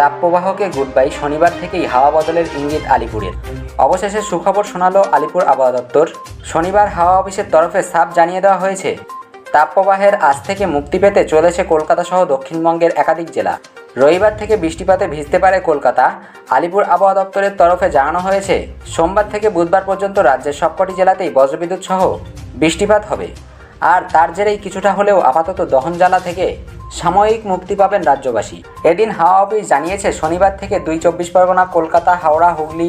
তাপপ্রবাহকে good bye, শনিবার থেকেই হাওয়া বদলের ইঙ্গিত আলিপুরের। অবশেষে সুখবর শোনালো আলিপুর আবহাওয়া দপ্তর। শনিবার হাওয়া অফিসের তরফে সাফ জানিয়ে দেওয়া হয়েছে, তাপপ্রবাহের আজ থেকে মুক্তি পেতে চলেছে কলকাতা সহ দক্ষিণবঙ্গের একাধিক জেলা। রবিবার থেকে বৃষ্টিপাতে ভিজতে পারে কলকাতা। আলিপুর আবহাওয়া দপ্তরের তরফে জানানো হয়েছে, সোমবার থেকে বুধবার পর্যন্ত রাজ্যের সবকটি জেলাতেই বজ্রবিদ্যুৎ সহ বৃষ্টিপাত হবে। আর তার জেরেই কিছুটা হলেও আপাতত দহন জ্বালা থেকে সাময়িক মুক্তি পাবেন রাজ্যবাসী। এদিন হাওয়া অফিস জানিয়েছে, শনিবার থেকে ২ পরগনা, কলকাতা, হাওড়া, হুগলি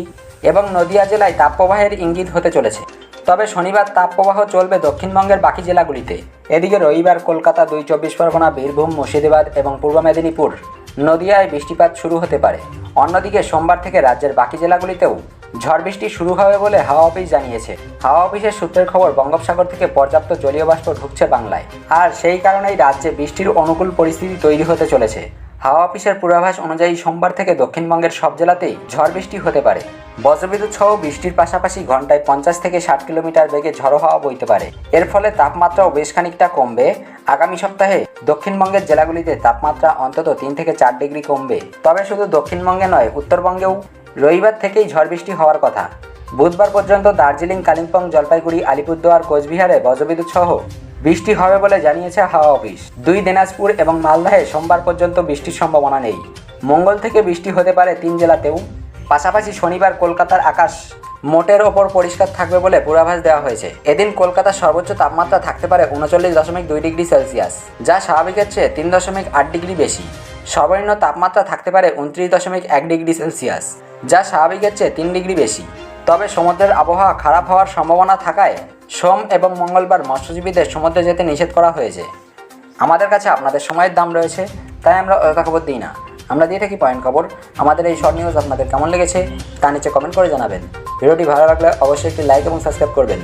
এবং নদিয়া জেলায় তাপপ্রবাহের ইঙ্গিত হতে চলেছে। তবে শনিবার তাপপ্রবাহ চলবে দক্ষিণবঙ্গের বাকি জেলাগুলিতে। এদিকে রবিবার কলকাতা, ২ পরগনা, বীরভূম, মুর্শিদাবাদ এবং পূর্ব মেদিনীপুর, নদিয়ায় বৃষ্টিপাত শুরু হতে পারে। অন্যদিকে সোমবার থেকে রাজ্যের বাকি জেলাগুলিতেও ঝড় বৃষ্টি শুরু হবে বলে হাওয়া অফিস জানিয়েছে। হাওয়া অফিসের সূত্রের খবর, বঙ্গোপসাগর থেকে পর্যাপ্ত জলীয় বাষ্প ঢুকছে বাংলায়, আর সেই কারণেই রাজ্যে বৃষ্টির অনুকূল পরিস্থিতি তৈরি হতে চলেছে। হাওয়া অফিসের পূর্বাভাস অনুযায়ী সোমবার থেকে দক্ষিণবঙ্গের সব জেলাতেই ঝড় বৃষ্টি হতে পারে। বজ্রবিদ্যুৎ সহ বৃষ্টির পাশাপাশি ঘন্টায় 50 থেকে 60 কিলোমিটার বেগে ঝড়ো হাওয়া বইতে পারে। এর ফলে তাপমাত্রাও বেশ খানিকটা কমবে। আগামী সপ্তাহে দক্ষিণবঙ্গের জেলাগুলিতে তাপমাত্রা অন্তত 3 থেকে 4 ডিগ্রি কমবে। তবে শুধু দক্ষিণবঙ্গে নয়, উত্তরবঙ্গেও রবিবার থেকেই ঝড় বৃষ্টি হওয়ার কথা। বুধবার পর্যন্ত দার্জিলিং, কালিম্পং, জলপাইগুড়ি, আলিপুরদুয়ার, কোচবিহারে বজ্রবিদ্যুৎ সহ বৃষ্টি হবে বলে জানিয়েছে হাওয়া অফিস। 2 দিনাজপুর এবং মালদাহে সোমবার পর্যন্ত বৃষ্টির সম্ভাবনা নেই। মঙ্গল থেকে বৃষ্টি হতে পারে 3 জেলাতেও। পাশাপাশি শনিবার কলকাতার আকাশ মোটের ওপর পরিষ্কার থাকবে বলে পূর্বাভাস দেওয়া হয়েছে। এদিন কলকাতার সর্বোচ্চ তাপমাত্রা থাকতে পারে 39.2 ডিগ্রি সেলসিয়াস, যা স্বাভাবিকের চেয়ে 3.8 ডিগ্রি বেশি। সর্বনিম্ন তাপমাত্রা থাকতে পারে 29.1 ডিগ্রি সেলসিয়াস, যা স্বাভাবিকের চেয়ে 3 ডিগ্রি বেশি। তবে সমুদ্রের আবহাওয়া খারাপ হওয়ার সম্ভাবনা থাকায় সোম এবং মঙ্গলবার মৎস্যজীবীদের সমুদ্রে যেতে নিষেধ করা হয়েছে। আমাদের কাছে আপনাদের সময়ের দাম রয়েছে, তাই আমরা অযথা খবর দিই না, আমরা দিয়ে থাকি পয়েন্ট খবর। আমাদের এই শর্ট নিউজ আপনাদের কেমন লেগেছে তা নিচে কমেন্ট করে জানাবেন। ভিডিওটি ভালো লাগলে অবশ্যই একটি লাইক এবং সাবস্ক্রাইব করবেন।